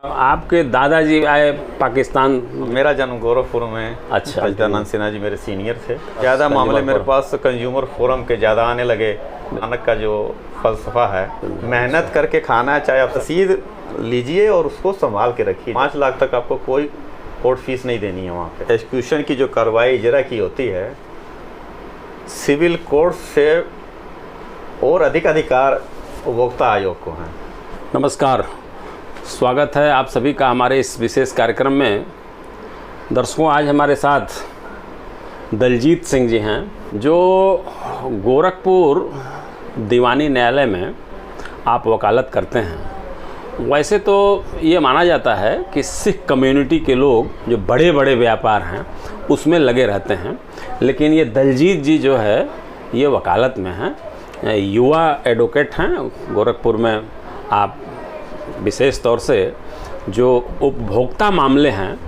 आपके दादाजी आए पाकिस्तान। मेरा जन्म गोरखपुर में। अच्छा, सच्चिदानंद सिन्हा जी मेरे सीनियर थे। ज़्यादा मामले मेरे पास कंज्यूमर फोरम के ज़्यादा आने लगे। नानक का जो फलसफा है, मेहनत करके खाना है, चाहे आप रसीद लीजिए और उसको संभाल के रखिए। 5 लाख तक आपको कोई कोर्ट फीस नहीं देनी है। वहाँ पे एक्सक्यूशन की जो कार्रवाई इजरा की होती है, सिविल कोर्ट से और अधिक अधिकार उपभोक्ता आयोग को हैं। नमस्कार, स्वागत है आप सभी का हमारे इस विशेष कार्यक्रम में। दर्शकों, आज हमारे साथ दलजीत सिंह जी हैं, जो गोरखपुर दीवानी न्यायालय में आप वकालत करते हैं। वैसे तो ये माना जाता है कि सिख कम्युनिटी के लोग जो बड़े बड़े व्यापार हैं उसमें लगे रहते हैं, लेकिन ये दलजीत जी जो है ये वकालत में हैं, युवा एडवोकेट हैं। गोरखपुर में आप विशेष तौर से जो उपभोक्ता मामले हैं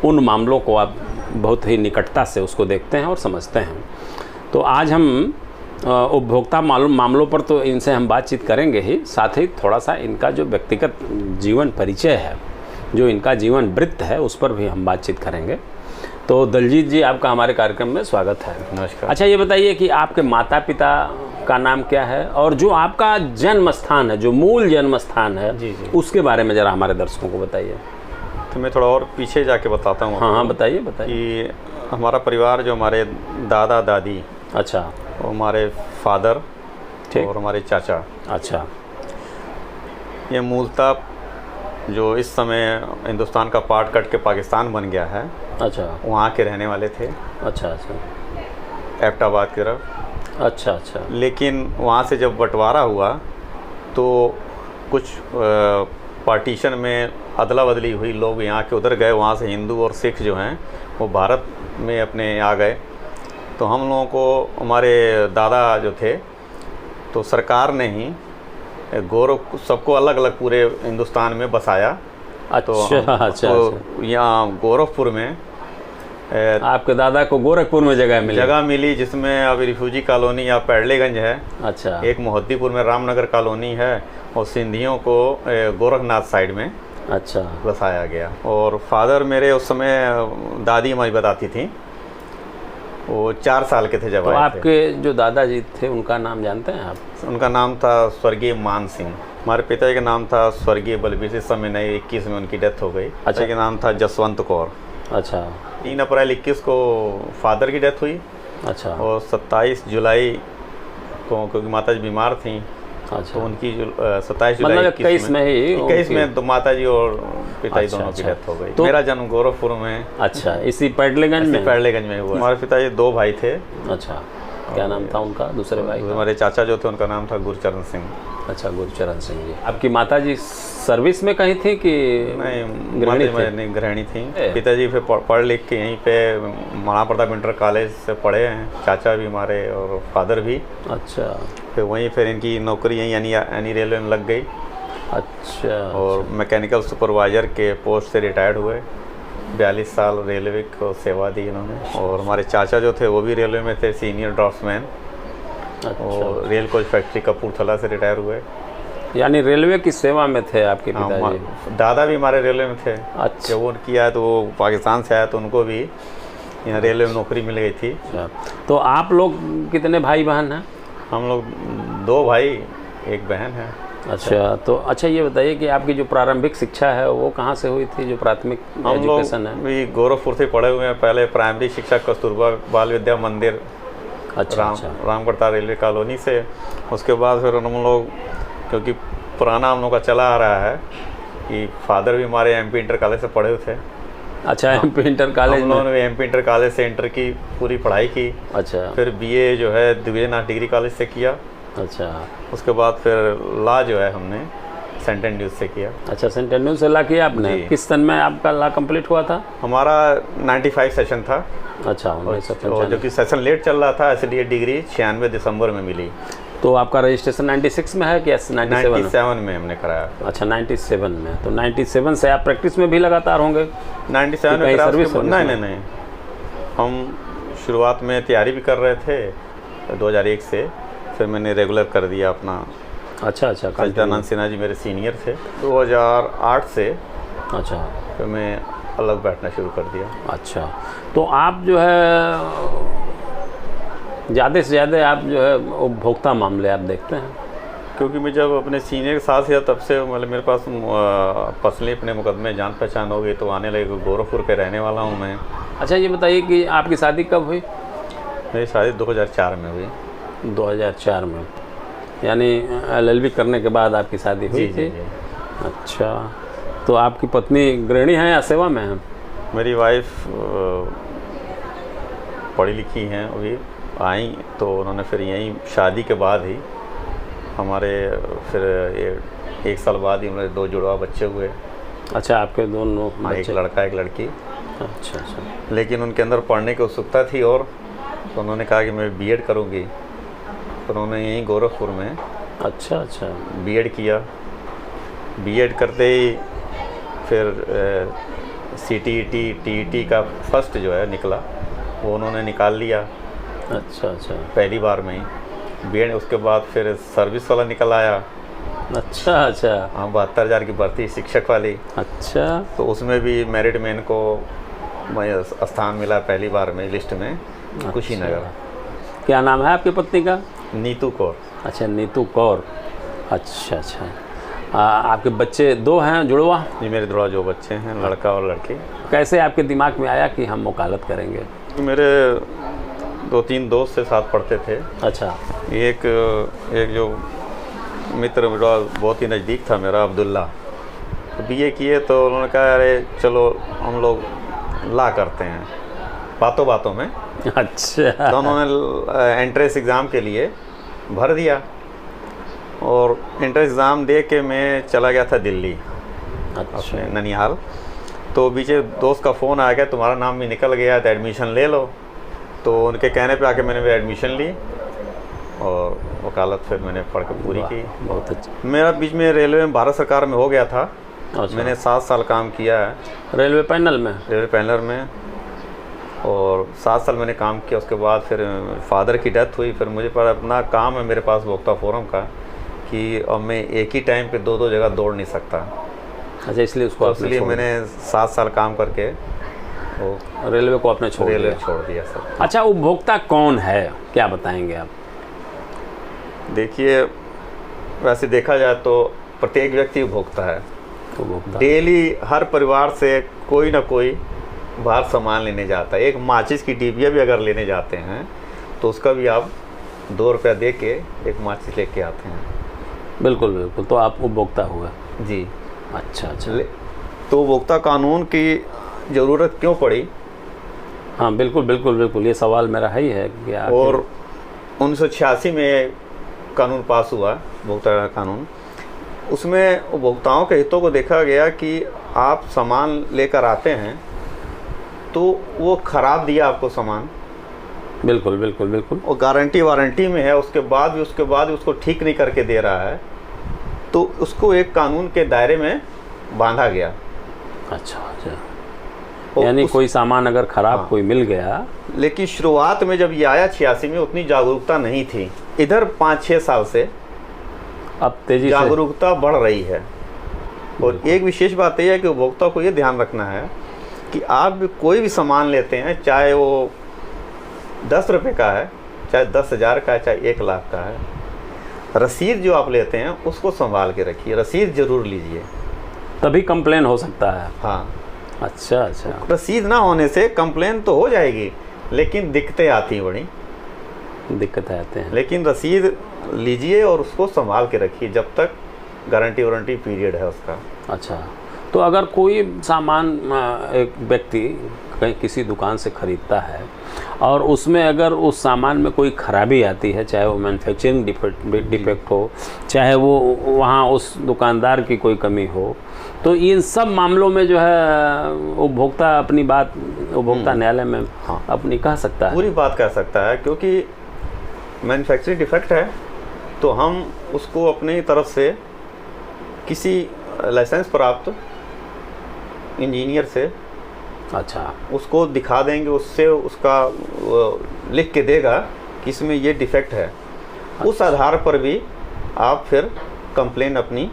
उन मामलों को आप बहुत ही निकटता से उसको देखते हैं और समझते हैं। तो आज हम उपभोक्ता मामलों पर तो इनसे हम बातचीत करेंगे ही, साथ ही थोड़ा सा इनका जो व्यक्तिगत जीवन परिचय है, जो इनका जीवन वृत्त है, उस पर भी हम बातचीत करेंगे। तो दलजीत जी, आपका हमारे कार्यक्रम में स्वागत है। नमस्कार। अच्छा, ये बताइए कि आपके माता पिता का नाम क्या है और जो आपका जन्म स्थान है, जो मूल जन्म स्थान है, जी। उसके बारे में ज़रा हमारे दर्शकों को बताइए। तो मैं थोड़ा और पीछे जाके बताता हूँ। हाँ, बताइए। कि हमारा परिवार, जो हमारे दादा दादी, अच्छा, वो हमारे फादर ठीक, और हमारे चाचा, अच्छा, ये मूलतः जो इस समय हिंदुस्तान का पार्ट कट के पाकिस्तान बन गया है, अच्छा, वहाँ के रहने वाले थे। अच्छा, अच्छा, एबटाबाद की तरफ। अच्छा, लेकिन वहाँ से जब बंटवारा हुआ तो कुछ पार्टीशन में अदला बदली हुई, लोग यहाँ के उधर गए, वहाँ से हिंदू और सिख जो हैं वो भारत में अपने आ गए। तो हम लोगों को, हमारे दादा जो थे, तो सरकार ने ही सबको अलग अलग पूरे हिंदुस्तान में बसाया। अच्छा, यहाँ गोरखपुर में आपके दादा को गोरखपुर में जगह मिली, जिसमें अब रिफ्यूजी कॉलोनी या पैडलेगंज है। अच्छा, एक मोहद्दीपुर में रामनगर कॉलोनी है, और सिंधियों को गोरखनाथ साइड में अच्छा बसाया गया। और फादर मेरे उस समय, दादी हमारी बताती थी, वो 4 साल के थे जब आए थे। आपके जो दादाजी थे उनका नाम जानते हैं आप? उनका नाम था स्वर्गीय मान सिंह। हमारे पिताजी का नाम था स्वर्गीय बलबीर सिंह। समय नहीं, 21 में उनकी डेथ हो गई। अच्छा, का नाम था जसवंत कौर। अच्छा, 3 अप्रैल 21 को फादर की डेथ हुई। अच्छा, और 27 जुलाई को, क्योंकि माता जी बीमार थी, अच्छा, तो उनकी 27 जुलाई मतलब 21 में ही 21 में तो माता जी और पिताजी दोनों की डेथ हो गई। तो मेरा जन्म गोरखपुर में, अच्छा, इसी पैडलेगंज में हुआ। हमारे पिताजी 2 भाई थे। अच्छा, क्या नाम था उनका दूसरे भाई? हमारे चाचा जो थे उनका नाम था गुरचरण सिंह। अच्छा, गुरचरण सिंह जी। आपकी माता जी सर्विस में कहीं थी कि नहीं? गृहिणी थी। पिताजी फिर पढ़ लिख के यहीं पे महाराणा प्रताप इंटर कॉलेज से पढ़े हैं। चाचा भी हमारे और फादर भी। अच्छा, फिर वहीं फिर इनकी नौकरी यहीं यानी रेलवे में लग गई। अच्छा, और मैकेनिकल सुपरवाइज़र के पोस्ट से रिटायर्ड हुए। 42 साल रेलवे को सेवा दी इन्होंने। और हमारे चाचा जो थे वो भी रेलवे में थे, सीनियर ड्राफ्ट्समैन। अच्छा, और रेल कोच फैक्ट्री कपूरथला से रिटायर हुए। यानी रेलवे की सेवा में थे आपके पिताजी? दादा भी हमारे रेलवे में थे। अच्छा, जब वो किया तो वो पाकिस्तान से आया तो उनको भी यहाँ रेलवे में नौकरी मिल गई थी। अच्छा, तो आप लोग कितने भाई बहन हैं? हम लोग 2 भाई, 1 बहन है। अच्छा, तो अच्छा ये बताइए कि आपकी जो प्रारंभिक शिक्षा है वो कहाँ से हुई थी, जो प्राथमिक एजुकेशन है? हम लोग भी गोरखपुर से पढ़े हुए हैं। पहले प्राइमरी शिक्षा कस्तूरबा बाल विद्या मंदिर, अच्छा, रामगढ़ रेलवे कॉलोनी से। उसके बाद फिर हम लोग, क्योंकि पुराना हम लोग का चला आ रहा है कि फादर भी हमारे MP इंटर कॉलेज से पढ़े हुए थे। अच्छा, MP इंटर कॉलेज में? हम लोगों ने MP इंटर कॉलेज से इंटर की पूरी पढ़ाई की। अच्छा, फिर BA जो है द्विवेदनाथ डिग्री कॉलेज से किया। अच्छा, उसके बाद फिर लॉ जो है हमने सेंट एंड्रूज से किया। अच्छा, सेंट एंड्रूज से लॉ किया आपने? किस सन में आपका लॉ कंप्लीट हुआ था? हमारा 95 सेशन था। अच्छा, और जो कि सेशन लेट चल रहा था, इसलिए डिग्री 96 दिसंबर में मिली। तो आपका रजिस्ट्रेशन 96 में है कि 97 में हमने कराया? अच्छा, 97 में। तो 97 से आप प्रैक्टिस में भी लगातार होंगे? 97 में सर्विस? नहीं, हम शुरुआत में तैयारी भी कर रहे थे 2001 से। फिर मैंने रेगुलर कर दिया अपना। अच्छा, सच्चिदानंद सिन्हा जी मेरे सीनियर थे। 2008 से अच्छा। फिर मैं अलग बैठना शुरू कर दिया। अच्छा, तो आप जो है ज़्यादा से ज़्यादा आप जो है उपभोक्ता मामले आप देखते हैं? क्योंकि मैं जब अपने सीनियर के साथ या तब से मतलब मेरे पास पर्सनली अपने मुकदमे जान पहचान हो गई, तो आने लगे। गोरखपुर के रहने वाला हूँ मैं। अच्छा, ये बताइए कि आपकी शादी कब हुई? मेरी शादी 2004 में हुई। 2004 में, यानी LLB करने के बाद आपकी शादी हुई थी? जी। अच्छा, तो आपकी पत्नी गृहिणी हैं या सेवा में हैं? मेरी वाइफ पढ़ी लिखी हैं, अभी आई तो उन्होंने फिर यहीं शादी के बाद ही हमारे फिर 1 साल बाद ही हमारे 2 जुड़वा बच्चे हुए। अच्छा, आपके दोनों हाँ, एक लड़का एक लड़की। अच्छा अच्छा। लेकिन उनके अंदर पढ़ने की उत्सुकता थी, और तो उन्होंने कहा कि मैं बीएड करूँगी, तो उन्होंने यहीं गोरखपुर में अच्छा अच्छा बीएड किया। बीएड करते ही फिर CTET TET का फर्स्ट जो है निकला, वो उन्होंने निकाल लिया। अच्छा अच्छा। पहली बार में ही बीएड। उसके बाद फिर सर्विस वाला निकल आया। अच्छा अच्छा। हाँ, 72,000 की भर्ती शिक्षक वाली। अच्छा, तो उसमें भी मेरिट मैन को स्थान मिला पहली बार में लिस्ट में, कुशीनगर। क्या नाम है आपकी पत्नी का? नीतू कौर। अच्छा, नीतू कौर। अच्छा अच्छा। आपके बच्चे 2 हैं जुड़वा? जी, मेरे जुड़वा 2 बच्चे हैं, लड़का और लड़की। कैसे आपके दिमाग में आया कि हम वकालत करेंगे? मेरे 2-3 दोस्त से साथ पढ़ते थे। अच्छा। एक जो मित्र मेरा बहुत ही नज़दीक था मेरा, अब्दुल्ला, तो BA किए, तो उन्होंने कहा अरे चलो हम लोग ला करते हैं, बातों बातों में। अच्छा। तो उन्होंने एंट्रेंस एग्ज़ाम के लिए भर दिया, और एंट्रेंस एग्ज़ाम दे के मैं चला गया था दिल्ली, अच्छा। अपने ननिहाल। तो बीचे दोस्त का फ़ोन आ गया, तुम्हारा नाम भी निकल गया तो एडमिशन ले लो। तो उनके कहने पे आके मैंने भी एडमिशन ली, और वकालत फिर मैंने पढ़ के पूरी की। बहुत अच्छा। मेरा बीच में रेलवे में भारत सरकार में हो गया था। अच्छा। मैंने 7 साल काम किया है रेलवे पैनल में? रेलवे पैनल में, और 7 साल मैंने काम किया। उसके बाद फिर फादर की डेथ हुई। फिर मुझे पर अपना काम है मेरे पास उपभोक्ता फोरम का, कि अब मैं एक ही टाइम पे 2 जगह दौड़ नहीं सकता। अच्छा, इसलिए उसको इसलिए मैंने 7 साल काम करके वो रेलवे को आपने छोड़ रेलवे दिया? छोड़ दिया सर। अच्छा, उपभोक्ता कौन है, क्या बताएंगे आप? देखिए, वैसे देखा जाए तो प्रत्येक व्यक्ति उपभोक्ता है। उपभोक्ता डेली हर परिवार से कोई ना कोई बाहर सामान लेने जाता है। एक माचिस की डिबिया भी अगर लेने जाते हैं तो उसका भी आप 2 रुपया दे के एक माचिस लेके आते हैं। बिल्कुल बिल्कुल। तो आप उपभोक्ता हुए? जी। अच्छा अच्छा। तो उपभोक्ता कानून की ज़रूरत क्यों पड़ी? हाँ बिल्कुल बिल्कुल बिल्कुल, ये सवाल मेरा है ही है कि और 1986 में कानून पास हुआ, उपभोक्ता कानून। उसमें उपभोक्ताओं के हितों को देखा गया कि आप सामान लेकर आते हैं तो वो ख़राब दिया आपको सामान, बिल्कुल बिल्कुल बिल्कुल, और गारंटी वारंटी में है, उसके बाद भी उसको ठीक नहीं करके दे रहा है, तो उसको एक कानून के दायरे में बांधा गया। अच्छा अच्छा। यानी कोई सामान अगर ख़राब हाँ, कोई मिल गया। लेकिन शुरुआत में जब ये आया 86 में उतनी जागरूकता नहीं थी। इधर 5-6 साल से अब तेजी जागरूकता बढ़ रही है। और एक विशेष बात यह है कि उपभोक्ता को ये ध्यान रखना है कि आप भी कोई भी सामान लेते हैं, चाहे वो 10 रुपये का है, चाहे 10,000 का है, चाहे 1 लाख का है, रसीद जो आप लेते हैं उसको संभाल के रखिए, रसीद ज़रूर लीजिए, तभी कंप्लेन हो सकता है। हाँ। अच्छा अच्छा। रसीद ना होने से कंप्लेन तो हो जाएगी, लेकिन दिक्कतें आती हैं, बड़ी दिक्कतें आते हैं। लेकिन रसीद लीजिए और उसको संभाल के रखिए जब तक गारंटी वारंटी पीरियड है उसका। अच्छा, तो अगर कोई सामान एक व्यक्ति कहीं किसी दुकान से ख़रीदता है और उसमें अगर उस सामान में कोई ख़राबी आती है, चाहे वो मैन्युफैक्चरिंग डिफेक्ट हो, चाहे वो वहाँ उस दुकानदार की कोई कमी हो, तो इन सब मामलों में जो है उपभोक्ता अपनी बात उपभोक्ता न्यायालय में हाँ, अपनी कह सकता है, पूरी बात कह सकता है। क्योंकि मैन्युफैक्चरिंग डिफेक्ट है तो हम उसको अपनी तरफ से किसी लाइसेंस प्राप्त इंजीनियर से अच्छा उसको दिखा देंगे, उससे उसका लिख के देगा कि इसमें ये डिफेक्ट है। उस आधार पर भी आप फिर कंप्लेन अपनी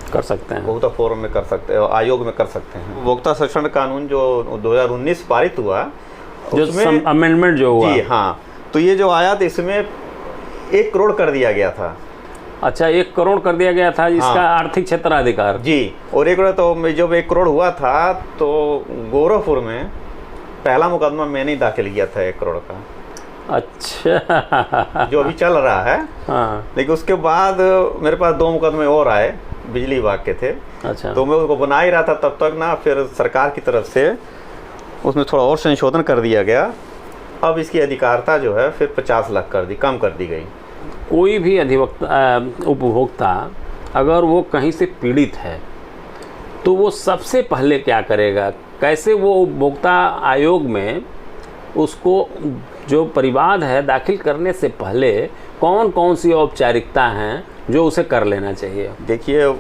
कर सकते हैं, उपभोक्ता फोरम में कर सकते हैं, आयोग में कर सकते हैं। उपभोक्ता संरक्षण कानून जो 2019 पारित हुआ, जो अमेंडमेंट जो हुआ, जी हाँ, तो ये जो आया तो इसमें 1 करोड़ कर दिया गया था। अच्छा, 1 करोड़ कर दिया गया था इसका आर्थिक क्षेत्राधिकार जी। और 1 करोड़ तो जब 1 करोड़ हुआ था तो गोरखपुर में पहला मुकदमा मैंने ही दाखिल किया था 1 करोड़ का। अच्छा। जो अभी चल रहा है। हाँ। लेकिन उसके बाद मेरे पास 2 मुकदमे और आए, बिजली विभाग के थे। अच्छा। तो मैं उसको बना ही रहा था तब तक ना, फिर सरकार की तरफ से उसमें थोड़ा और संशोधन कर दिया गया। अब इसकी अधिकारिता जो है फिर 50 लाख कर दी, कम कर दी गई। कोई भी उपभोक्ता अगर वो कहीं से पीड़ित है तो वो सबसे पहले क्या करेगा, कैसे वो उपभोक्ता आयोग में उसको जो परिवाद है दाखिल करने से पहले कौन कौन सी औपचारिकता हैं जो उसे कर लेना चाहिए? देखिए,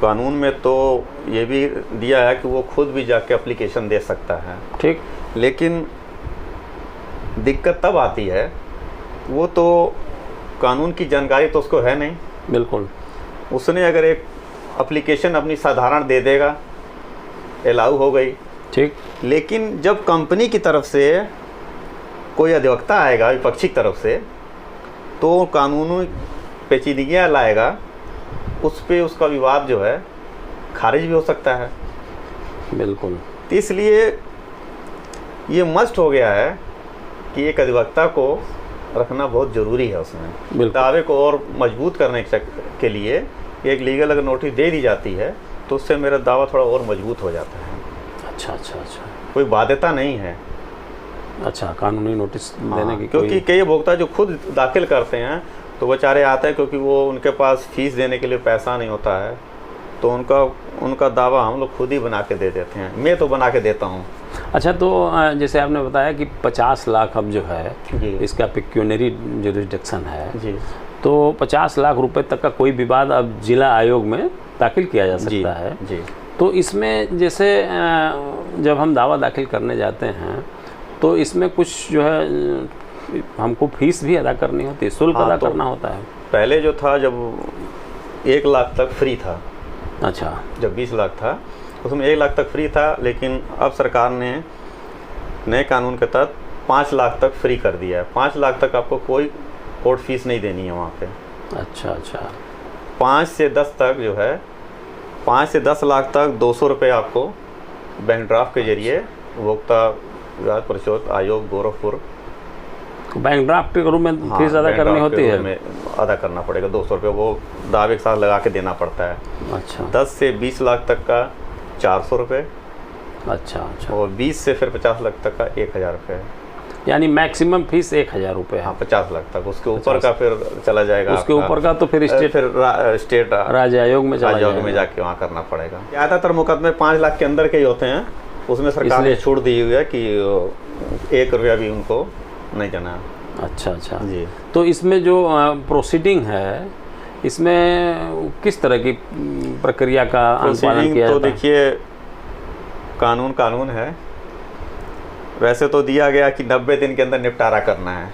कानून में तो ये भी दिया है कि वो खुद भी जाके एप्लीकेशन दे सकता है, ठीक। लेकिन दिक्कत तब आती है, वो तो कानून की जानकारी तो उसको है नहीं। बिल्कुल। उसने अगर एक एप्लीकेशन अपनी साधारण दे देगा, अलाउ हो गई, ठीक। लेकिन जब कंपनी की तरफ से कोई अधिवक्ता आएगा विपक्षी की तरफ से, तो कानूनी पेचीदगियाँ लाएगा, उस पे उसका विवाद जो है खारिज भी हो सकता है। बिल्कुल। तो इसलिए ये मस्ट हो गया है कि एक अधिवक्ता को रखना बहुत ज़रूरी है उसमें। दावे को और मजबूत करने के लिए एक लीगल अगर नोटिस दे दी जाती है तो उससे मेरा दावा थोड़ा और मजबूत हो जाता है। अच्छा अच्छा अच्छा। कोई बाध्यता नहीं है। अच्छा, कानूनी नोटिस देने की, क्योंकि कई उपभोक्ता जो खुद दाखिल करते हैं तो बेचारे आते हैं, क्योंकि वो उनके पास फीस देने के लिए पैसा नहीं होता है, तो उनका दावा हम लोग खुद ही बना के दे देते हैं। मैं तो बना के देता हूँ। अच्छा, तो जैसे आपने बताया कि 50 लाख अब जो है जी, इसका पेक्यूनरी जुरिसडिक्शन है जी, तो 50 लाख रुपए तक का कोई विवाद अब जिला आयोग में दाखिल किया जा सकता है। जी। तो इसमें जैसे जब हम दावा दाखिल करने जाते हैं तो इसमें कुछ जो है हमको फीस भी अदा करनी होती है, शुल्क अदा करना होता है। पहले जो था, जब 1 लाख तक फ्री था। अच्छा। जब 20 लाख था उसमें 1 लाख तक फ्री था, लेकिन अब सरकार ने नए कानून के तहत 5 लाख तक फ्री कर दिया है। 5 लाख तक आपको कोई कोर्ट फीस नहीं देनी है वहाँ पे। अच्छा अच्छा। 5 से 10 तक जो है, 5 से 10 लाख तक 200 रुपये आपको बैंक ड्राफ्ट के जरिए उपभोक्ता विवाद परिशोध आयोग गोरखपुर बैंक ड्राफ्ट के रूप में फीस अदा करनी होती है, में अदा करना पड़ेगा। 200 रुपये वो दावे के साथ लगा के देना पड़ता है। अच्छा। 10 से 20 लाख तक का 400 रुपये। अच्छा अच्छा। और 20 से फिर 50 लाख तक का 1000 रुपये। यानी मैक्सिमम फीस 1000 रुपये है। हाँ, 50 लाख तक। उसके ऊपर का फिर चला जाएगा, उसके ऊपर का तो फिर स्टेट राज्य आयोग में जाके वहाँ करना पड़ेगा। ज़्यादातर मुकदमे 5 लाख के अंदर के ही होते हैं, उसमें सरकार ने छूट दी हुई है कि 1 रुपया भी उनको नहीं देना। अच्छा अच्छा जी। तो इसमें जो प्रोसीडिंग है, इसमें किस तरह की प्रक्रिया का अनुपालन किया तो जाता है? देखिए, कानून है। वैसे तो दिया गया कि 90 दिन के अंदर निपटारा करना है।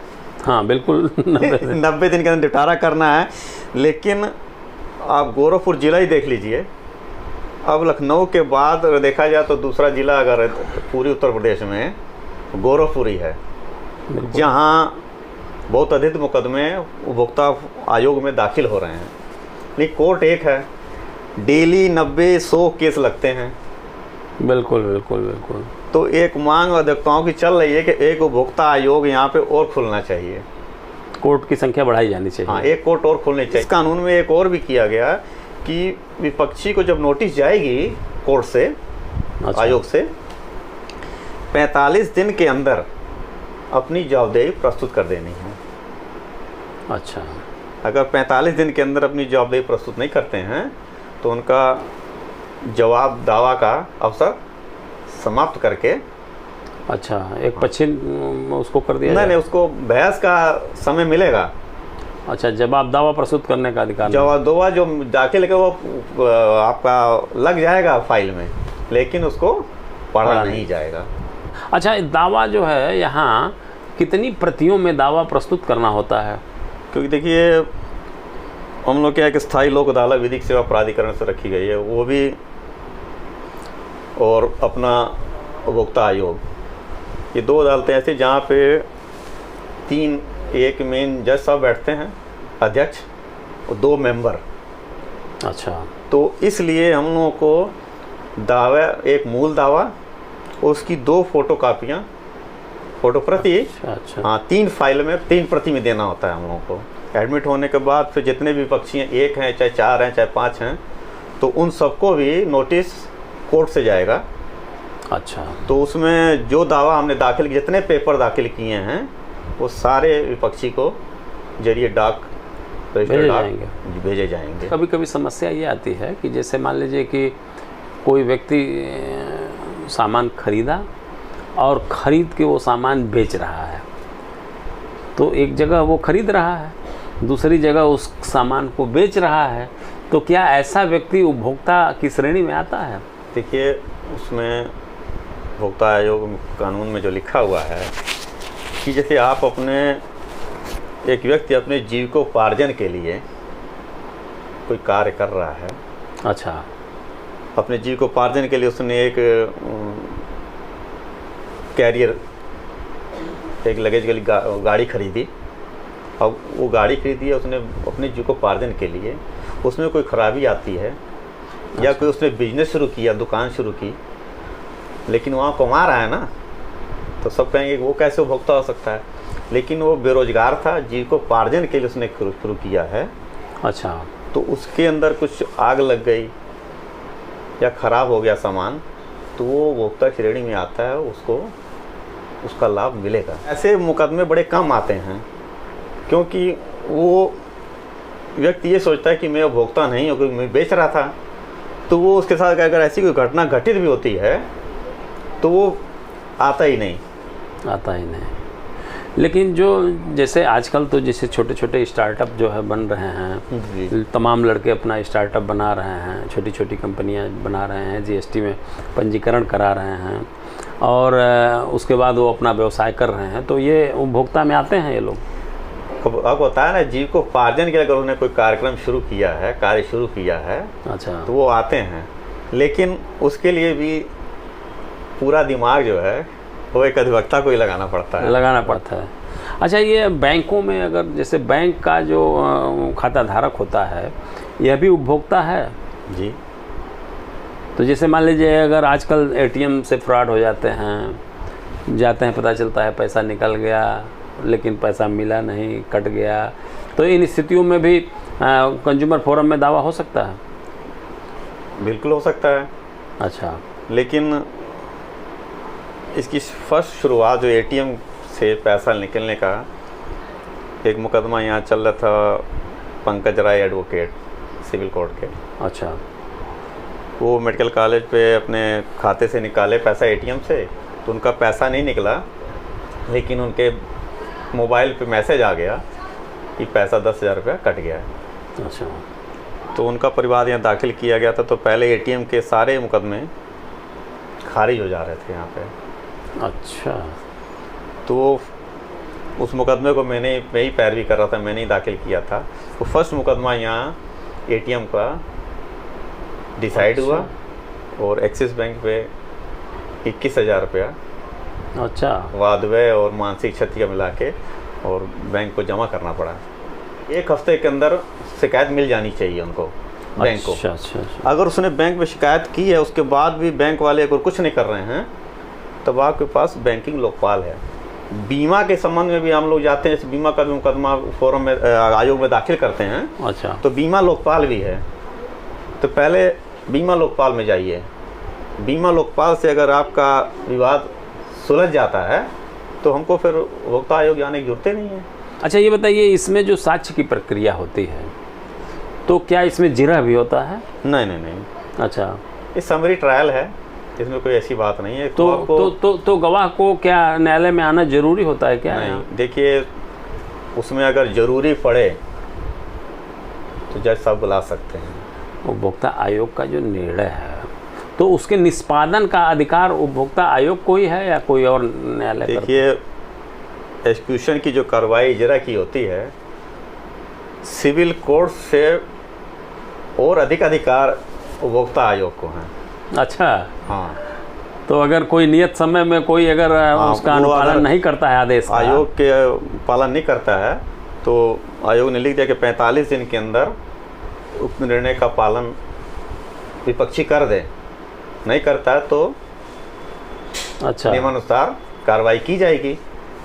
हाँ बिल्कुल, 90 दिन के अंदर निपटारा करना है। लेकिन आप गोरखपुर जिला ही देख लीजिए। अब लखनऊ के बाद अगर देखा जाए तो दूसरा जिला अगर पूरी उत्तर प्रदेश में गोरखपुर ही है, जहाँ बहुत अधिक मुकदमे उपभोक्ता आयोग में दाखिल हो रहे हैं। लेकिन कोर्ट एक है, डेली 90-100 केस लगते हैं। बिल्कुल बिल्कुल बिल्कुल। तो एक मांग अधिवक्ताओं की चल रही है कि एक उपभोक्ता आयोग यहाँ पे और खुलना चाहिए। कोर्ट की संख्या बढ़ाई जानी चाहिए। हाँ, एक कोर्ट और खुलनी चाहिए। इस कानून में एक और भी किया गया कि विपक्षी को जब नोटिस जाएगी कोर्ट से, अच्छा। आयोग से, 45 दिन के अंदर अपनी जवाबदेही प्रस्तुत कर देनी है। अच्छा। अगर 45 दिन के अंदर अपनी जवाबदेही प्रस्तुत नहीं करते हैं तो उनका जवाब दावा का अवसर समाप्त करके, अच्छा, एक पक्षी उसको कर दिया नहीं, उसको बहस का समय मिलेगा। अच्छा, जवाब दावा प्रस्तुत करने का अधिकार। जवाब दावा जो दाखिल है वो आपका लग जाएगा फाइल में, लेकिन उसको पढ़ा नहीं जाएगा। अच्छा, दावा जो है यहाँ कितनी प्रतियों में दावा प्रस्तुत करना होता है? क्योंकि देखिए, हम लोग क्या है कि स्थायी लोक अदालत विधिक सेवा प्राधिकरण से रखी गई है, वो भी, और अपना उपभोक्ता आयोग, ये 2 अदालतें ऐसी जहाँ पे 3, एक मेन जज साहब बैठते हैं, अध्यक्ष, और 2 मेंबर। अच्छा। तो इसलिए हम लोगों को दावा, एक मूल दावा, उसकी 2 फोटो कापियाँ, फोटो प्रति, अच्छा। हाँ, 3 फाइल में 3 प्रति में देना होता है हम लोगों को। एडमिट होने के बाद फिर जितने भी पक्षी हैं, 1 हैं चाहे 4 हैं चाहे 5 हैं, तो उन सबको भी नोटिस कोर्ट से जाएगा। अच्छा। तो उसमें जो दावा हमने दाखिल, जितने पेपर दाखिल किए हैं, वो सारे विपक्षी को जरिए डाक भेजे जाएंगे। कभी कभी समस्या ये आती है कि जैसे मान लीजिए कि कोई व्यक्ति सामान खरीदा और ख़रीद के वो सामान बेच रहा है, तो एक जगह वो खरीद रहा है, दूसरी जगह उस सामान को बेच रहा है, तो क्या ऐसा व्यक्ति उपभोक्ता की श्रेणी में आता है? देखिए, उसमें उपभोक्ता आयोग कानून में जो लिखा हुआ है कि जैसे आप अपने, एक व्यक्ति अपने जीविकोपार्जन के लिए कोई कार्य कर रहा है। अच्छा। अपने जीविकोपार्जन के लिए उसने एक कैरियर, एक लगेज वाली गाड़ी खरीदी। अब वो गाड़ी खरीदी है उसने अपने जीविकोपार्जन के लिए, उसमें कोई खराबी आती है, या कोई उसने बिजनेस शुरू किया, दुकान शुरू की, लेकिन वहाँ कमा रहा है ना, तो सब कहेंगे वो कैसे उपभोक्ता हो सकता है। लेकिन वो बेरोजगार था, जीविकोपार्जन के लिए उसने शुरू किया है। अच्छा। तो उसके अंदर कुछ आग लग गई या ख़राब हो गया सामान, तो वो उपभोक्ता श्रेणी में आता है, उसको उसका लाभ मिलेगा। ऐसे मुकदमे बड़े कम आते हैं, क्योंकि वो व्यक्ति ये सोचता है कि मैं उपभोक्ता नहीं हूँ, क्योंकि मैं बेच रहा था। तो वो उसके साथ अगर ऐसी कोई घटना घटित भी होती है तो वो आता ही नहीं। लेकिन जो जैसे आजकल तो जैसे छोटे छोटे स्टार्टअप जो है बन रहे हैं, तमाम लड़के अपना स्टार्टअप बना रहे हैं, छोटी छोटी कंपनियां बना रहे हैं, जीएसटी में पंजीकरण करा रहे हैं, और उसके बाद वो अपना व्यवसाय कर रहे हैं, तो ये उपभोक्ता में आते हैं ये लोग। अब होता है ना, जीविकोपार्जन के अगर उन्होंने कोई कार्यक्रम शुरू किया है, कार्य शुरू किया है, अच्छा, तो वो आते हैं। लेकिन उसके लिए भी पूरा दिमाग जो है वो एक अधिवक्ता को ही लगाना पड़ता है। अच्छा, ये बैंकों में अगर जैसे बैंक का जो खाता धारक होता है, यह भी उपभोक्ता है जी। तो जैसे मान लीजिए अगर आजकल एटीएम से फ्रॉड हो जाते हैं, पता चलता है पैसा निकल गया, लेकिन पैसा मिला नहीं, कट गया, तो इन स्थितियों में भी कंज्यूमर फोरम में दावा हो सकता है? बिल्कुल हो सकता है। अच्छा, लेकिन इसकी फर्स्ट शुरुआत जो एटीएम से पैसा निकलने का, एक मुकदमा यहाँ चल रहा था, Pankaj Rai advocate civil court के। अच्छा, वो मेडिकल कॉलेज पे अपने खाते से निकाले पैसा एटीएम से, तो उनका पैसा नहीं निकला, लेकिन उनके मोबाइल पे मैसेज आ गया कि पैसा 10,000 रुपया कट गया है। अच्छा, तो उनका परिवार यहाँ दाखिल किया गया था। तो पहले एटीएम के सारे मुकदमे खारिज हो जा रहे थे यहाँ पे। अच्छा, तो उस मुकदमे को मैं ही पैरवी कर रहा था, मैंने ही दाखिल किया था। तो फर्स्ट मुकदमा यहाँ एटीएम का डिसाइड हुआ, और एक्सिस बैंक पे 21,000 रुपया, अच्छा, वादव्य और मानसिक क्षति का मिला के और बैंक को जमा करना पड़ा। 1 हफ्ते के अंदर शिकायत मिल जानी चाहिए उनको, बैंक को। अच्छा। अगर उसने बैंक में शिकायत की है, उसके बाद भी बैंक वाले अगर कुछ नहीं कर रहे हैं, तब आपके पास बैंकिंग लोकपाल है। बीमा के संबंध में भी हम लोग जाते हैं, बीमा का भी मुकदमा फोरम में, आयोग में दाखिल करते हैं। अच्छा, तो बीमा लोकपाल भी है। तो पहले बीमा लोकपाल में जाइए। बीमा लोकपाल से अगर आपका विवाद सुलझ जाता है, तो हमको फिर उपभोक्ता आयोग जाने की जरूरत नहीं है। अच्छा, ये बताइए, इसमें जो साक्ष्य की प्रक्रिया होती है, तो क्या इसमें जिरह भी होता है? नहीं। अच्छा, ये समरी ट्रायल है, इसमें कोई ऐसी बात नहीं है। तो गवाह को क्या न्यायालय में आना जरूरी होता है क्या? नहीं, देखिए, उसमें अगर जरूरी पड़े तो जज साहब बुला सकते हैं। उपभोक्ता आयोग का जो निर्णय है, तो उसके निष्पादन का अधिकार उपभोक्ता आयोग को ही है या कोई और न्यायालय? देखिए, एक्सक्यूशन की जो कार्रवाई इजरा की होती है, सिविल कोड से और अधिक अधिकार उपभोक्ता आयोग को हैं। अच्छा, हाँ, तो अगर कोई नियत समय में कोई अगर उसका अनुपालन नहीं करता है, आदेश का, आयोग के पालन नहीं करता है, तो आयोग ने लिख दिया कि 45 दिन के अंदर उक्त निर्णय का पालन विपक्षी कर दे। नहीं करता है तो अच्छा, नियमानुसार कार्रवाई की जाएगी।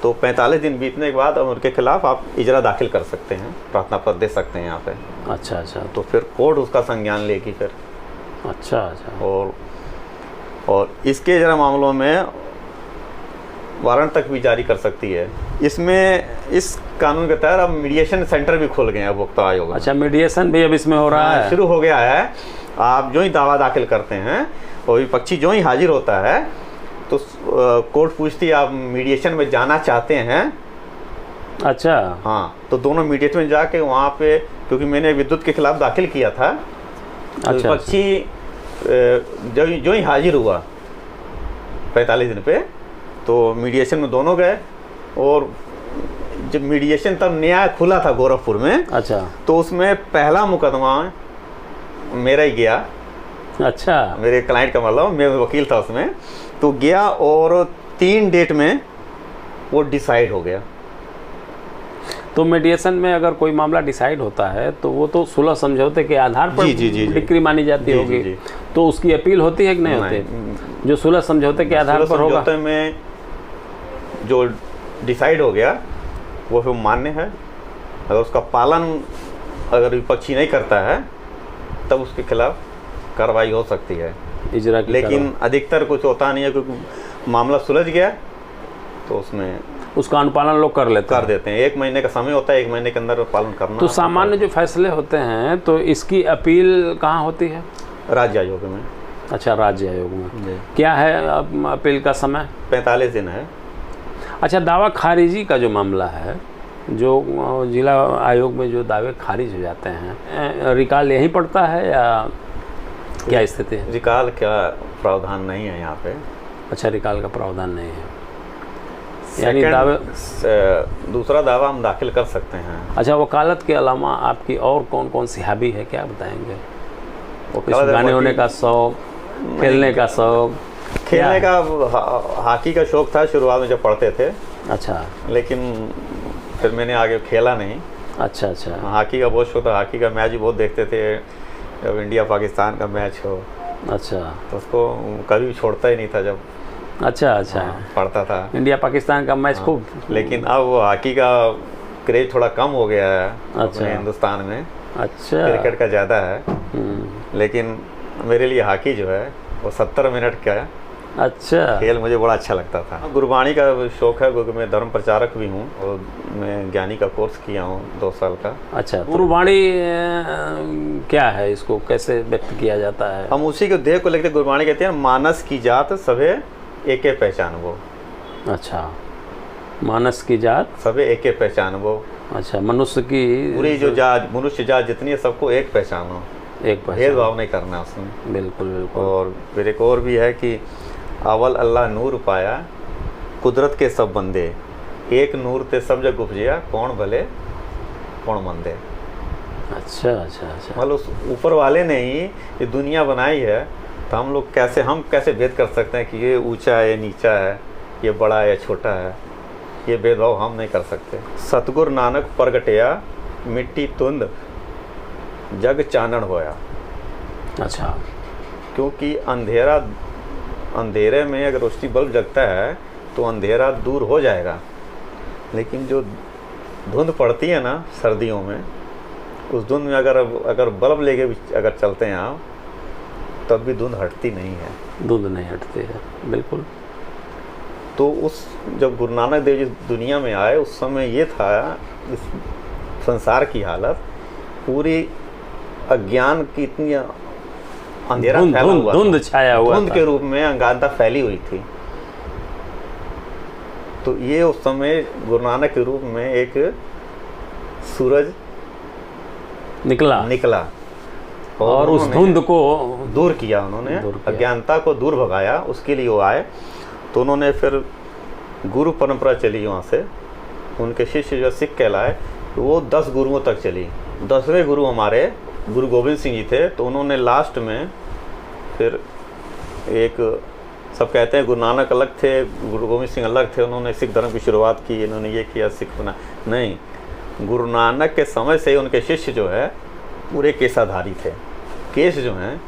तो 45 दिन बीतने के बाद उनके खिलाफ आप इजरा दाखिल कर सकते हैं, प्रार्थना पत्र दे सकते हैं यहाँ पे। अच्छा अच्छा, तो फिर कोर्ट उसका संज्ञान लेगी फिर। अच्छा अच्छा, और इसके इजरा मामलों में वारंट तक भी जारी कर सकती है। इसमें इस कानून के तहत अब मीडिएशन सेंटर भी खुल गए हैं उपभोक्ता आयोग में। अच्छा, मीडिएशन भी अब इसमें हो रहा है, शुरू हो गया है। आप जो ही दावा दाखिल करते हैं और विपक्षी जो ही हाजिर होता है तो कोर्ट पूछती है आप मीडिएशन में जाना चाहते हैं। अच्छा, हाँ, तो दोनों मीडिएशन में जाके वहाँ पे, क्योंकि मैंने विद्युत के खिलाफ दाखिल किया था, तो अच्छा, विपक्षी जो ही हाजिर हुआ 45 दिन पे, तो मीडिएशन में दोनों गए। और जब मीडिएशन तब नया खुला था गोरखपुर में, अच्छा, तो उसमें पहला मुकदमा मेरा ही गया। अच्छा, मेरे क्लाइंट का मतलब, मैं वकील था उसमें, तो गया और 3 डेट में वो डिसाइड हो गया। तो मीडिएशन में अगर कोई मामला डिसाइड होता है तो वो तो सुलह समझौते के आधार पर डिक्री मानी जाती होगी। तो उसकी अपील होती है कि नहीं होती? जो सुलह समझौते के आधार पर होगा, समझौते में जो डिसाइड हो गया वो फिर मान्य है। अगर उसका पालन अगर विपक्षी नहीं करता है तब उसके खिलाफ कार्रवाई हो सकती है, इजरा की। लेकिन अधिकतर कुछ होता नहीं है, क्योंकि मामला सुलझ गया तो उसमें उसका अनुपालन लोग कर देते हैं। 1 महीने का समय होता है, 1 महीने के अंदर पालन करना। तो सामान्य जो फैसले होते हैं तो इसकी अपील कहाँ होती है? राज्य आयोग में। अच्छा, राज्य आयोग में। क्या है अपील का समय? 45 दिन है। अच्छा, दावा खारिजी का जो मामला है, जो जिला आयोग में जो दावे खारिज हो जाते हैं, रिकॉल यहीं पड़ता है या क्या स्थिति है? रिकॉल का प्रावधान नहीं है यहाँ पे। अच्छा, रिकॉल का प्रावधान नहीं है, यानी दावे दूसरा दावा हम दाखिल कर सकते हैं। अच्छा, वकालत के अलावा आपकी और कौन कौन सी हॉबी है, क्या बताएंगे? गाने होने का शौक, खेलने का शौक? खेलने का हॉकी का शौक था शुरुआत में जब पढ़ते थे। अच्छा, लेकिन फिर मैंने आगे खेला नहीं। अच्छा अच्छा, हॉकी का बहुत शौक था, हॉकी का मैच भी बहुत देखते थे। जब इंडिया पाकिस्तान का मैच हो, अच्छा, तो उसको कभी छोड़ता ही नहीं था। जब अच्छा अच्छा, पढ़ता था इंडिया पाकिस्तान का मैच खूब। लेकिन अब हॉकी का क्रेज थोड़ा कम हो गया है। अच्छा, हिंदुस्तान में अच्छा, क्रिकेट का ज़्यादा है, लेकिन मेरे लिए हॉकी जो है वो 70 मिनट का अच्छा खेल मुझे बड़ा अच्छा लगता था। गुरबाणी का शौक है, क्योंकि मैं धर्म प्रचारक भी हूँ और मैं ज्ञानी का कोर्स किया हूँ 2 साल का। अच्छा, गुरबाणी क्या है, इसको कैसे व्यक्त किया जाता है? हम उसी को देह को लेकर गुरबाणी कहते हैं। मानस की जात सभे एके पहचान वो। अच्छा, मानस की जात सभे एके पहचान वो। अच्छा, मनुष्य की पूरी जो जात, मनुष्य जात जितनी है सबको एक पहचानो, एक भेदभाव नहीं करना उसमें। बिल्कुल बिल्कुल। और फिर एक और भी है कि अवल अल्लाह नूर पाया, कुदरत के सब बंदे, एक नूर ते सब जग उपजिया, कौन भले कौन मंदे। अच्छा अच्छा अच्छा, मतलब उस ऊपर वाले ने ही ये दुनिया बनाई है, तो हम लोग कैसे भेद कर सकते हैं कि ये ऊंचा है, ये नीचा है, ये बड़ा है या छोटा है? ये भेदभाव हम नहीं कर सकते। सतगुरु नानक प्रगटया, मिट्टी तुंद जग चानन होया। अच्छा, क्योंकि अंधेरे में अगर रोशनी बल्ब जगता है तो अंधेरा दूर हो जाएगा, लेकिन जो धुंध पड़ती है ना सर्दियों में, उस धुंध में अगर बल्ब लेके भी अगर चलते हैं आप, तब भी धुंध हटती नहीं है। धुंध नहीं हटती है, बिल्कुल। तो जब गुरु नानक देव जी दुनिया में आए, उस समय ये था, इस संसार की हालत पूरी अज्ञान की, इतनी अंधेरा फैला हुआ, धुंध छाया हुआ, धुंध के रूप में अज्ञानता फैली हुई थी। तो ये उस समय गुरु नानक के रूप में एक सूरज निकला और उस धुंध को दूर किया उन्होंने, अज्ञानता को दूर भगाया। उसके लिए वो आए। तो उन्होंने फिर गुरु परंपरा चली वहाँ से, उनके शिष्य जो सिख कहलाए, वो 10 गुरुओं तक चली। 10वें गुरु हमारे गुरु गोविंद सिंह जी थे, तो उन्होंने लास्ट में फिर एक, सब कहते हैं गुरु नानक अलग थे, गुरु गोविंद सिंह अलग थे, उन्होंने सिख धर्म की शुरुआत की, इन्होंने ये किया सिख बना, नहीं, गुरु नानक के समय से उनके शिष्य जो है पूरे केसाधारी थे। केस जो हैं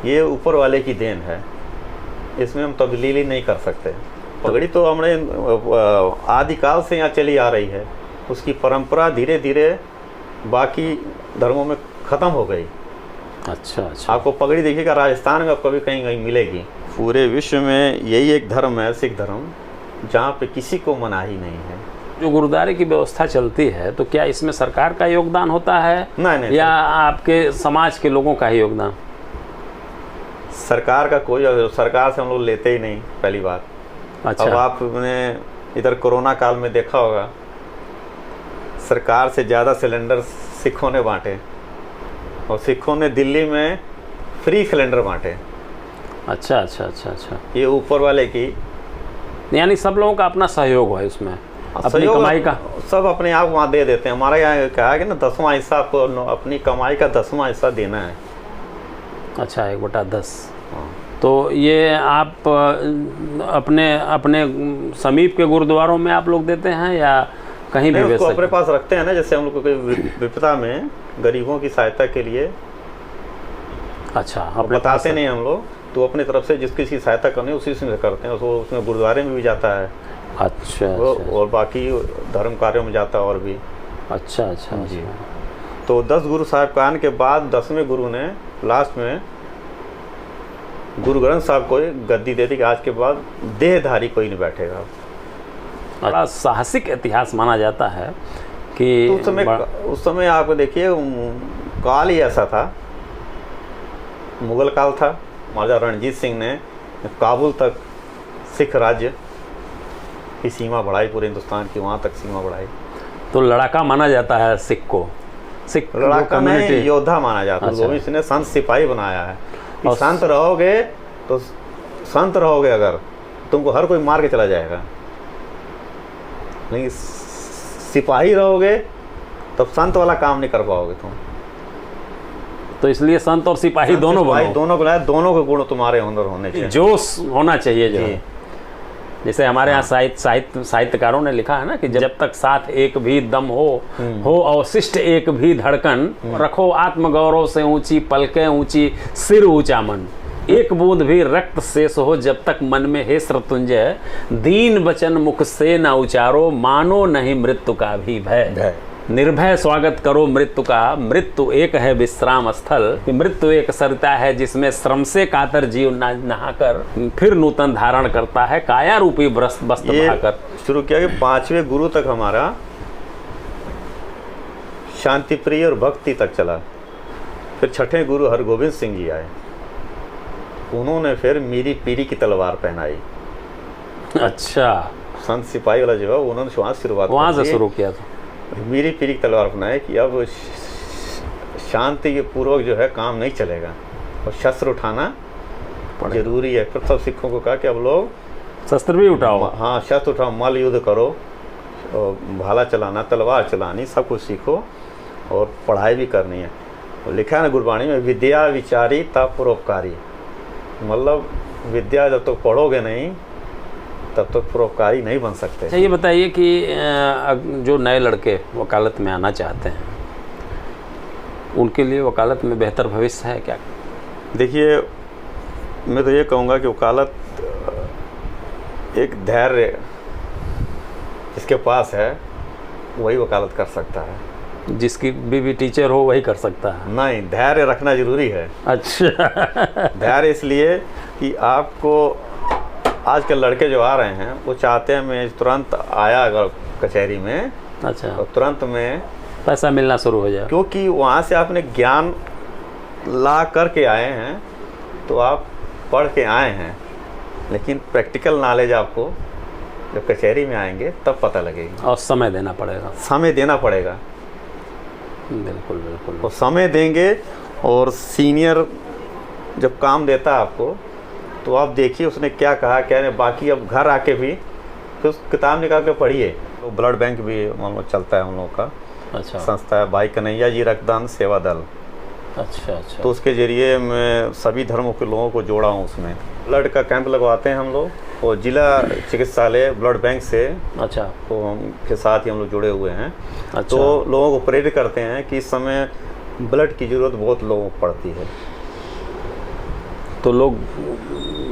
ये ऊपर वाले की देन है, इसमें हम तब्दीली नहीं कर सकते। पगड़ी तो हमने आदिकाल से यहाँ चली आ रही है, उसकी परंपरा धीरे धीरे बाकी धर्मों में ख़त्म हो गई। अच्छा अच्छा। आपको पगड़ी देखिएगा राजस्थान में आपको भी कहीं कहीं मिलेगी। पूरे विश्व में यही एक धर्म है सिख धर्म, जहाँ पे किसी को मनाही नहीं है। जो गुरुद्वारे की व्यवस्था चलती है तो क्या इसमें सरकार का योगदान होता है नहीं, या आपके समाज के लोगों का ही योगदान? सरकार का कोई, सरकार से हम लोग लेते ही नहीं, पहली बात। अच्छा। अब आपने इधर कोरोना काल में देखा होगा, सरकार से ज़्यादा सिलेंडर सिखों ने बांटे, और सिखों ने दिल्ली में फ्री सिलेंडर बांटे। अच्छा अच्छा अच्छा अच्छा। ये ऊपर वाले की, यानी सब लोगों का अपना सहयोग है इसमें, अपनी कमाई का सब अपने आप वहाँ दे देते हैं। हमारा यहाँ कहा है कि ना 10वां हिस्सा आपको अपनी कमाई का 10वां हिस्सा देना है। अच्छा, 1/10। तो ये आप अपने अपने समीप के गुरुद्वारों में आप लोग देते हैं या कहीं भी? उसको अपने पास रखते हैं ना, जैसे हम लोग कोई विपदा में गरीबों की सहायता के लिए। अच्छा, अब बताते नहीं हम लोग, तो अपनी तरफ से जिस किसी की सहायता करनी है उसी से करते हैं, उसको उसमें गुरुद्वारे में भी जाता है। अच्छा, और बाकी धर्म कार्यों में जाता है और भी। अच्छा अच्छा जी। तो 10 गुरु साहब का आने के बाद 10वें गुरु ने लास्ट में गुरु ग्रंथ साहब को गद्दी दे दी कि आज के बाद देहधारी कोई नहीं बैठेगा। बड़ा साहसिक इतिहास माना जाता है कि तो उस समय आप देखिए काल ही ऐसा था, मुगल काल था। महाराजा रणजीत सिंह ने काबुल तक सिख राज्य की सीमा बढ़ाई, पूरे हिंदुस्तान की वहाँ तक सीमा बढ़ाई। तो लड़ाका माना जाता है सिख को, सिख लड़ाका नहीं, योद्धा माना जाता है। गोविंद सिंह ने संत सिपाही बनाया है कि संत रहोगे तो संत रहोगे, अगर तुमको हर कोई मार के चला जाएगा, लेकिन सिपाही रहोगे तब संत वाला काम नहीं कर पाओगे तुम। तो इसलिए संत और सिपाही दोनों बनाओ, दोनों बनाया, दोनों के गुण तुम्हारे अंदर होने चाहिए, जोश होना चाहिए जो है। जैसे हमारे यहाँ साहित्यकारों ने लिखा है ना कि जब तक साथ एक भी दम हो अवशिष्ट एक भी धड़कन, रखो आत्मगौरव से ऊंची पलकें ऊंची सिर ऊंचा मन, एक बूंद भी रक्त शेष हो जब तक मन में हे श्रतुंजय, दीन वचन मुख से न उचारो, मानो नहीं मृत्यु का भी भय, निर्भय स्वागत करो मृत्यु का, मृत्यु एक है विश्राम स्थल, कि मृत्यु एक सरिता है जिसमें श्रम से कातर जीव नहाकर फिर नूतन धारण करता है, काया रूपी वस्त्र बहाकर। शुरू किया कि 5वें गुरु तक हमारा शांति प्रिय और भक्ति तक चला। फिर 6ठे गुरु हरगोविंद सिंह जी आए, उन्होंने फिर मीरी पीरी की तलवार पहनाई। अच्छा, संत सिपाही वाला जो है उन्होंने शुरुआत वहाँ से शुरू किया था। मीरी पीरी की तलवार अपनाए कि अब शांति के पूर्वक जो है काम नहीं चलेगा और शस्त्र उठाना जरूरी है। फिर सब सिखों को कहा कि अब लोग शस्त्र भी उठाओ, हाँ शस्त्र उठाओ, मल्ल युद्ध करो, और भाला चलाना, तलवार चलानी, सब कुछ सीखो और पढ़ाई भी करनी है। तो लिखा है ना गुरबाणी में, विद्या विचारी तब परोपकारी, मतलब विद्या जब तक पढ़ोगे नहीं तब तक परोपकारी नहीं बन सकते। अच्छा, ये बताइए कि जो नए लड़के वकालत में आना चाहते हैं उनके लिए वकालत में बेहतर भविष्य है क्या? देखिए, मैं तो ये कहूँगा कि वकालत एक धैर्य जिसके पास है वही वकालत कर सकता है। जिसकी भी टीचर हो वही कर सकता है? नहीं, धैर्य रखना जरूरी है। अच्छा। धैर्य इसलिए कि आपको आज के लड़के जो आ रहे हैं वो चाहते हैं मैं तुरंत आया अगर कचहरी में, अच्छा, तो तुरंत में पैसा मिलना शुरू हो जाए, क्योंकि वहाँ से आपने ज्ञान ला करके आए हैं, तो आप पढ़ के आए हैं, लेकिन प्रैक्टिकल नॉलेज आपको जब कचहरी में आएंगे तब पता लगेगी। और समय देना पड़ेगा, समय देना पड़ेगा। बिल्कुल बिल्कुल। और समय देंगे, और सीनियर जब काम देता है आपको तो आप देखिए उसने क्या कहा क्या नहीं। बाकी अब घर आके भी तो उस किताब निकाल के पढ़िए। तो ब्लड बैंक भी मान लो चलता है हम लोगों का, अच्छा संस्था है, भाई कन्हैया जी रक्तदान सेवा दल। अच्छा अच्छा। तो उसके जरिए मैं सभी धर्मों के लोगों को जोड़ा हूँ उसमें। ब्लड का कैंप लगवाते हैं हम लोग, और जिला चिकित्सालय ब्लड बैंक से अच्छा तो हम के साथ ही हम लोग जुड़े हुए हैं। अच्छा। तो लोगों को प्रेरित करते हैं कि इस समय ब्लड की ज़रूरत बहुत लोगों को पड़ती है, तो लोग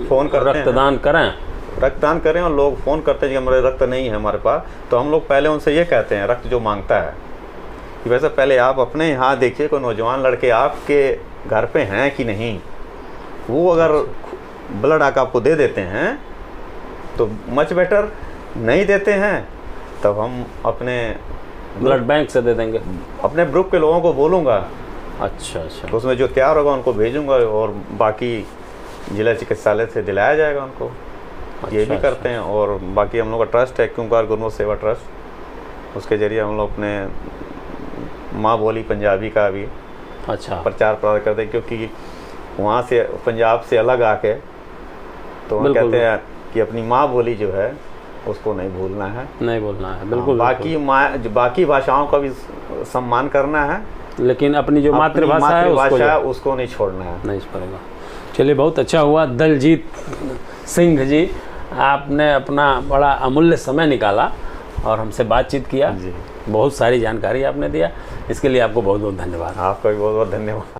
फ़ोन करते हैं रक्तदान करें। रक्तदान करें। और लोग फ़ोन करते हैं कि हमारे रक्त नहीं है हमारे पास, तो हम लोग पहले उनसे ये कहते हैं, रक्त जो मांगता है कि वैसे पहले आप अपने यहाँ देखिए कोई नौजवान लड़के आपके घर पे हैं कि नहीं। वो अगर ब्लड आकर आपको दे देते हैं तो मच बेटर, नहीं देते हैं तब हम अपने ब्लड बैंक से दे देंगे। अपने ग्रुप के लोगों को बोलूँगा, अच्छा अच्छा। तो उसमें जो तैयार होगा उनको भेजूँगा, और बाकी जिला चिकित्सालय से दिलाया जाएगा उनको। ये भी करते हैं। और बाकी हम लोग का ट्रस्ट है क्योंकार गुरमुख सेवा ट्रस्ट, उसके जरिए हम लोग अपने माँ बोली पंजाबी का भी अच्छा प्रचार प्रसार करते हैं, क्योंकि वहाँ से पंजाब से अलग आके तो हम कहते हैं कि अपनी माँ बोली जो है उसको नहीं भूलना है, नहीं बोलना है। बिल्कुल। बाकी भाषाओं का भी सम्मान करना है, लेकिन अपनी जो मातृभाषा है उसको नहीं छोड़ना है। नहीं छोड़ेगा। चलिए, बहुत अच्छा हुआ दलजीत सिंह जी, आपने अपना बड़ा अमूल्य समय निकाला और हमसे बातचीत किया। जी। बहुत सारी जानकारी आपने दिया, इसके लिए आपको बहुत बहुत धन्यवाद। आपका भी बहुत बहुत धन्यवाद।